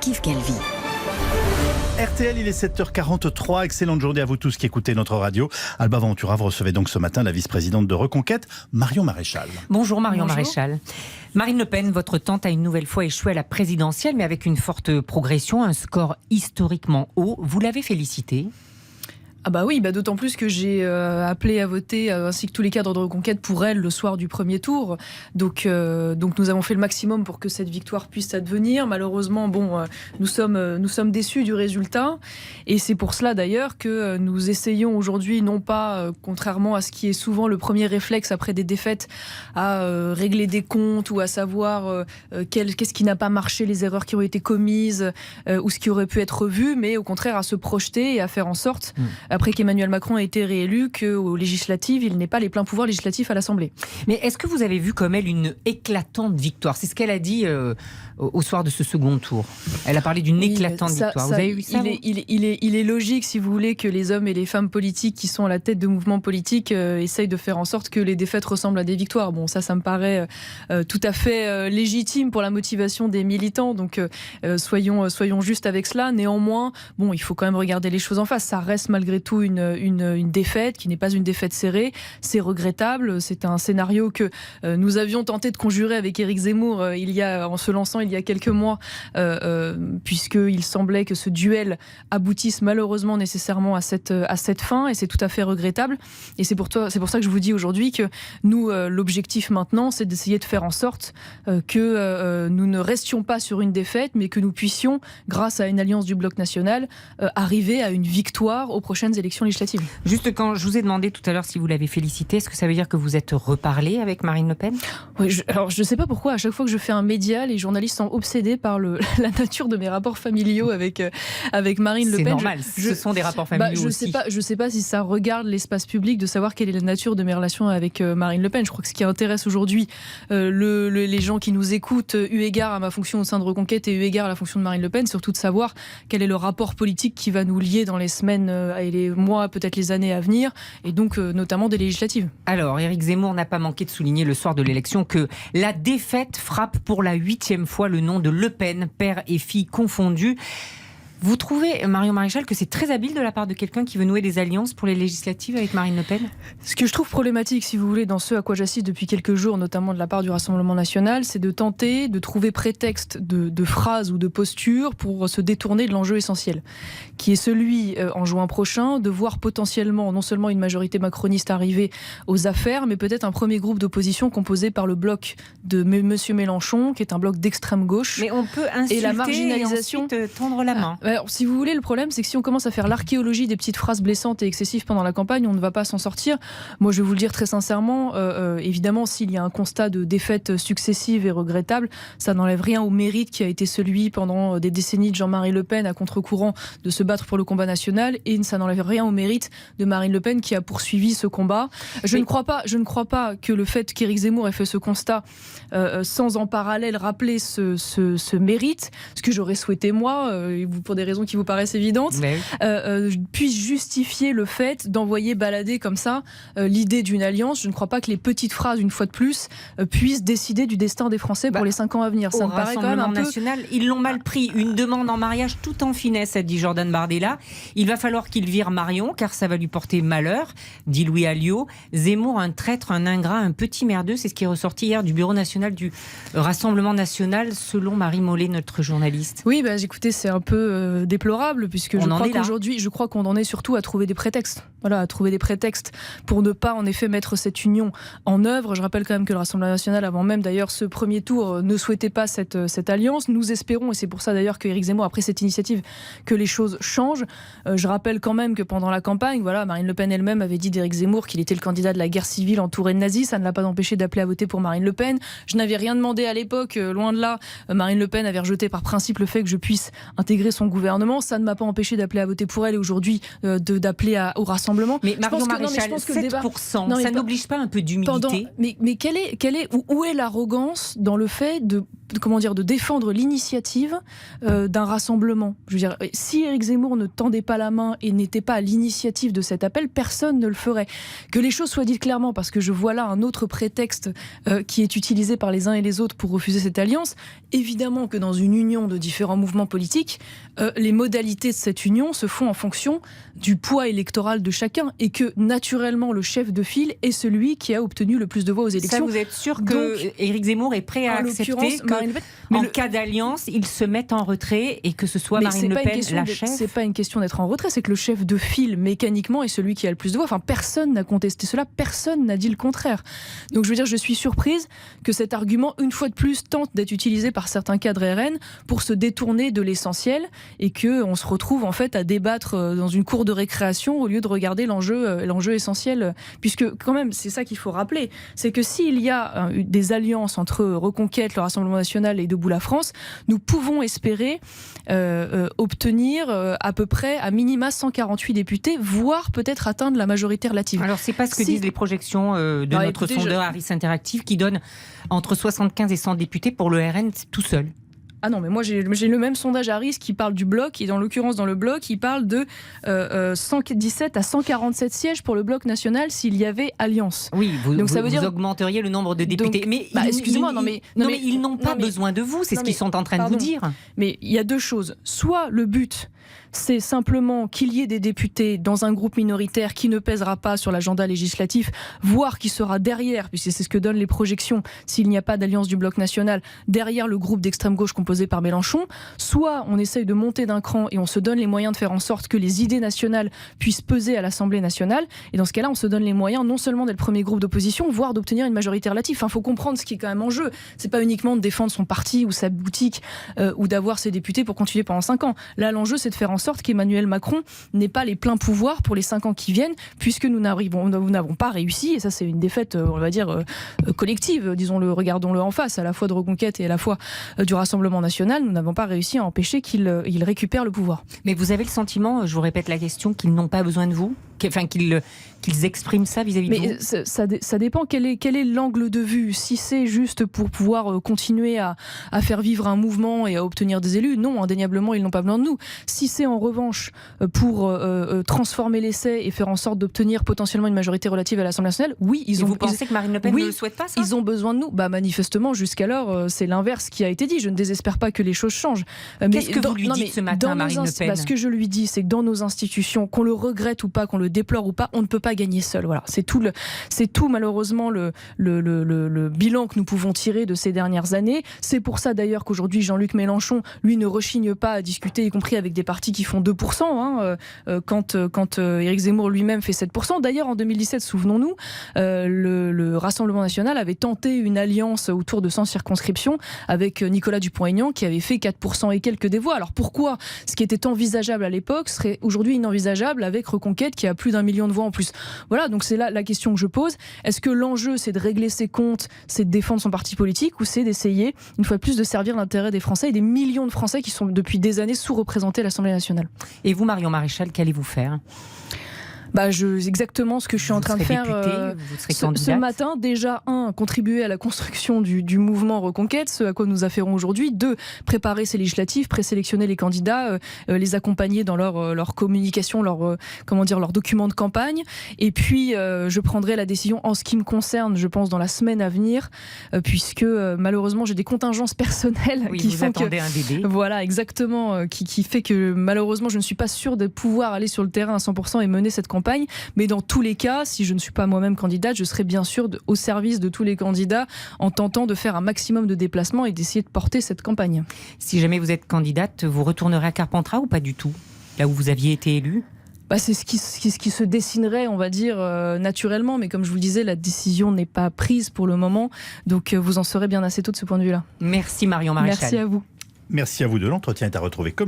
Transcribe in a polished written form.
Kif Calvi. RTL, il est 7h43. Excellente journée à vous tous qui écoutez notre radio. Alba Ventura, vous recevez donc ce matin la vice-présidente de Reconquête, Marion Maréchal. Bonjour Marion Maréchal. Marine Le Pen, votre tante a une nouvelle fois échoué à la présidentielle, mais avec une forte progression, un score historiquement haut. Vous l'avez félicitée ? Ah bah oui, d'autant plus que j'ai appelé à voter, ainsi que tous les cadres de Reconquête, pour elle le soir du premier tour. Donc nous avons fait le maximum pour que cette victoire puisse advenir. Malheureusement, nous sommes déçus du résultat. Et c'est pour cela d'ailleurs que nous essayons aujourd'hui, non pas, contrairement à ce qui est souvent le premier réflexe après des défaites, à régler des comptes ou à savoir qu'est-ce qui n'a pas marché, les erreurs qui ont été commises ou ce qui aurait pu être revu, mais au contraire à se projeter et à faire en sorte, après qu'Emmanuel Macron ait été réélu, qu'aux législatives, il n'ait pas les pleins pouvoirs législatifs à l'Assemblée. Mais est-ce que vous avez vu comme elle une éclatante victoire ? C'est ce qu'elle a dit au soir de ce second tour. Elle a parlé d'une éclatante victoire. Vous avez vu ça ? Il est logique, si vous voulez, que les hommes et les femmes politiques qui sont à la tête de mouvements politiques essayent de faire en sorte que les défaites ressemblent à des victoires. Bon, ça me paraît tout à fait légitime pour la motivation des militants. Donc, soyons justes avec cela. Néanmoins, il faut quand même regarder les choses en face. Ça reste malgré tout une défaite qui n'est pas une défaite serrée. C'est regrettable. C'est un scénario que nous avions tenté de conjurer avec Éric Zemmour en se lançant il y a quelques mois, puisqu'il semblait que ce duel aboutisse malheureusement nécessairement à cette fin, et c'est tout à fait regrettable. Et c'est pour ça que je vous dis aujourd'hui que nous, l'objectif maintenant, c'est d'essayer de faire en sorte que nous ne restions pas sur une défaite, mais que nous puissions, grâce à une alliance du bloc national, arriver à une victoire aux prochaines élections législatives. Juste, quand je vous ai demandé tout à l'heure si vous l'avez félicité, est-ce que ça veut dire que vous êtes reparlé avec Marine Le Pen ? Oui, alors je ne sais pas pourquoi, à chaque fois que je fais un média, les journalistes sont obsédés par la nature de mes rapports familiaux avec Marine Le Pen. C'est normal, ce sont des rapports familiaux aussi. Je ne sais pas si ça regarde l'espace public de savoir quelle est la nature de mes relations avec Marine Le Pen. Je crois que ce qui intéresse aujourd'hui les gens qui nous écoutent, eu égard à ma fonction au sein de Reconquête et eu égard à la fonction de Marine Le Pen, c'est surtout de savoir quel est le rapport politique qui va nous lier dans les semaines et les mois, peut-être les années à venir, et donc notamment des législatives. Alors, Éric Zemmour n'a pas manqué de souligner le soir de l'élection que la défaite frappe pour la 8e fois le nom de Le Pen, père et fille confondus. Vous trouvez, Marion Maréchal, que c'est très habile de la part de quelqu'un qui veut nouer des alliances pour les législatives avec Marine Le Pen ? Ce que je trouve problématique, si vous voulez, dans ce à quoi j'assiste depuis quelques jours, notamment de la part du Rassemblement national, c'est de tenter de trouver prétexte de phrases ou de postures pour se détourner de l'enjeu essentiel, qui est celui, en juin prochain, de voir potentiellement non seulement une majorité macroniste arriver aux affaires, mais peut-être un premier groupe d'opposition composé par le bloc de M. Mélenchon, qui est un bloc d'extrême gauche. Mais on peut insulter et la marginalisation, et ensuite tendre la main. Alors, si vous voulez, le problème, c'est que si on commence à faire l'archéologie des petites phrases blessantes et excessives pendant la campagne, on ne va pas s'en sortir. Moi, je vais vous le dire très sincèrement, évidemment, s'il y a un constat de défaite successive et regrettable, ça n'enlève rien au mérite qui a été celui pendant des décennies de Jean-Marie Le Pen à contre-courant de se battre pour le combat national, et ça n'enlève rien au mérite de Marine Le Pen qui a poursuivi ce combat. Je ne crois pas que le fait qu'Éric Zemmour ait fait ce constat sans en parallèle rappeler ce mérite, ce que j'aurais souhaité moi, pour des raisons qui vous paraissent évidentes, puisse justifier le fait d'envoyer balader comme ça l'idée d'une alliance. Je ne crois pas que les petites phrases, une fois de plus, puissent décider du destin des Français pour les 5 ans à venir. Ça me paraît quand même un peu... national, ils l'ont mal pris. Une demande en mariage tout en finesse, a dit Jordan Bardella. Il va falloir qu'il vire Marion, car ça va lui porter malheur, dit Louis Alliot. Zemmour, un traître, un ingrat, un petit merdeux, c'est ce qui est ressorti hier du Bureau national du Rassemblement national, selon Marie Mollet, notre journaliste. Oui, écoutez, c'est un peu déplorable, puisque je crois qu'on en est surtout à trouver des prétextes. Voilà, à trouver des prétextes pour ne pas en effet mettre cette union en œuvre. Je rappelle quand même que le Rassemblement national, avant même d'ailleurs ce premier tour, ne souhaitait pas cette alliance. Nous espérons, et c'est pour ça d'ailleurs qu'Éric Zemmour a pris cette initiative, que les choses changent. Je rappelle quand même que pendant la campagne, Marine Le Pen elle-même avait dit d'Éric Zemmour qu'il était le candidat de la guerre civile entouré de nazis. Ça ne l'a pas empêché d'appeler à voter pour Marine Le Pen. Je n'avais rien demandé à l'époque, loin de là. Marine Le Pen avait rejeté par principe le fait que je puisse intégrer son gouvernement. Ça ne m'a pas empêché d'appeler à voter pour elle, et aujourd'hui d'appeler au rassemblement. Mais Marion Maréchal, 7%, ça n'oblige pas un peu d'humilité ? Mais où est l'arrogance dans le fait de de défendre l'initiative d'un rassemblement. Je veux dire, si Éric Zemmour ne tendait pas la main et n'était pas à l'initiative de cet appel, personne ne le ferait. Que les choses soient dites clairement, parce que je vois là un autre prétexte qui est utilisé par les uns et les autres pour refuser cette alliance. Évidemment que dans une union de différents mouvements politiques, les modalités de cette union se font en fonction du poids électoral de chacun, et que naturellement le chef de file est celui qui a obtenu le plus de voix aux élections. Ça, vous êtes sûr que Éric Zemmour est prêt à accepter qu'en cas d'alliance, il se mette en retrait et que ce soit Marine Le Pen la chef? C'est pas une question d'être en retrait, c'est que le chef de file mécaniquement est celui qui a le plus de voix. Enfin, personne n'a contesté cela, personne n'a dit le contraire. Donc je veux dire, je suis surprise que cet argument, une fois de plus, tente d'être utilisé par certains cadres RN pour se détourner de l'essentiel, et qu'on se retrouve en fait à débattre dans une cour de récréation au lieu de regarder l'enjeu essentiel, puisque quand même c'est ça qu'il faut rappeler, c'est que s'il y a des alliances entre Reconquête, le Rassemblement National et Debout la France, nous pouvons espérer obtenir à peu près à minima 148 députés, voire peut-être atteindre la majorité relative. Alors c'est pas ce que disent les projections de notre sondeur Harris Interactive, qui donne entre 75 et 100 députés pour le RN tout seul. Ah non, mais moi j'ai le même sondage Harris qui parle du bloc, et dans l'occurrence dans le bloc, il parle de 117 à 147 sièges pour le bloc national s'il y avait alliance. Oui, donc ça veut dire augmenteriez le nombre de députés. Donc, mais excusez-moi, mais ils n'ont pas besoin de vous, c'est ce qu'ils sont en train de vous dire. Mais il y a deux choses. Soit le but, c'est simplement qu'il y ait des députés dans un groupe minoritaire qui ne pèsera pas sur l'agenda législatif, voire qui sera derrière, puisque c'est ce que donnent les projections, s'il n'y a pas d'alliance du bloc national, derrière le groupe d'extrême gauche composé par Mélenchon. Soit on essaye de monter d'un cran et on se donne les moyens de faire en sorte que les idées nationales puissent peser à l'Assemblée nationale, et dans ce cas-là on se donne les moyens non seulement d'être le premier groupe d'opposition, voire d'obtenir une majorité relative. Enfin, faut comprendre ce qui est quand même en jeu. C'est pas uniquement de défendre son parti ou sa boutique ou d'avoir ses députés pour continuer pendant 5 ans. Là, l'enjeu, c'est de faire en sorte qu'Emmanuel Macron n'ait pas les pleins pouvoirs pour les 5 ans qui viennent, puisque nous n'avons pas réussi, et ça c'est une défaite, on va dire, collective, disons-le, regardons-le en face, à la fois de Reconquête et à la fois du Rassemblement National, nous n'avons pas réussi à empêcher qu'il récupère le pouvoir. Mais vous avez le sentiment, je vous répète la question, qu'ils n'ont pas besoin de vous, qu'ils expriment ça vis-à-vis de vous? Mais ça dépend quel est l'angle de vue. Si c'est juste pour pouvoir continuer à faire vivre un mouvement et à obtenir des élus, non, indéniablement, ils n'ont pas besoin de nous. Si c'est en revanche pour transformer l'essai et faire en sorte d'obtenir potentiellement une majorité relative à l'Assemblée nationale, oui, vous pensez que Marine Le Pen ne le souhaite pas, ça? Ils ont besoin de nous. Manifestement, jusqu'alors, c'est l'inverse qui a été dit. Je ne désespère pas que les choses changent. Qu'est-ce que vous lui dites ce matin, Marine Le Pen? Ce que je lui dis, c'est que dans nos institutions, qu'on le regrette ou pas, qu'on le déplore ou pas, on ne peut pas gagner seul. Voilà, c'est tout malheureusement le bilan que nous pouvons tirer de ces dernières années. C'est pour ça d'ailleurs qu'aujourd'hui Jean-Luc Mélenchon, lui, ne rechigne pas à discuter, y compris avec des partis qui font 2%, quand Éric Zemmour lui-même fait 7%. D'ailleurs, en 2017, souvenons-nous, le Rassemblement National avait tenté une alliance autour de 100 circonscriptions avec Nicolas Dupont-Aignan, qui avait fait 4% et quelques des voix. Alors pourquoi ce qui était envisageable à l'époque serait aujourd'hui inenvisageable avec Reconquête, qui a plus d'1 million de voix en plus? Voilà, donc c'est là la question que je pose. Est-ce que l'enjeu, c'est de régler ses comptes, c'est de défendre son parti politique, ou c'est d'essayer, une fois de plus, de servir l'intérêt des Français et des millions de Français qui sont depuis des années sous-représentés à l'Assemblée nationale? Et vous, Marion Maréchal, qu'allez-vous faire? Exactement ce que je suis en train de faire ce matin. Déjà, contribuer à la construction du mouvement Reconquête, ce à quoi nous affairons aujourd'hui. 2, préparer ces législatives, présélectionner les candidats, les accompagner dans leur communication, leur document de campagne. Et puis, je prendrai la décision en ce qui me concerne, je pense, dans la semaine à venir, puisque malheureusement, j'ai des contingences personnelles qui font que... un bébé. Voilà, exactement, qui fait que malheureusement, je ne suis pas sûre de pouvoir aller sur le terrain à 100% et mener cette campagne. Mais dans tous les cas, si je ne suis pas moi-même candidate, je serai bien sûr au service de tous les candidats en tentant de faire un maximum de déplacements et d'essayer de porter cette campagne. Si jamais vous êtes candidate, vous retournerez à Carpentras ou pas du tout, là où vous aviez été élue? C'est ce qui se dessinerait, on va dire, naturellement. Mais comme je vous le disais, la décision n'est pas prise pour le moment. Donc vous en saurez bien assez tôt de ce point de vue-là. Merci Marion Maréchal. Merci à vous. Merci à vous deux. L'entretien est à retrouver comme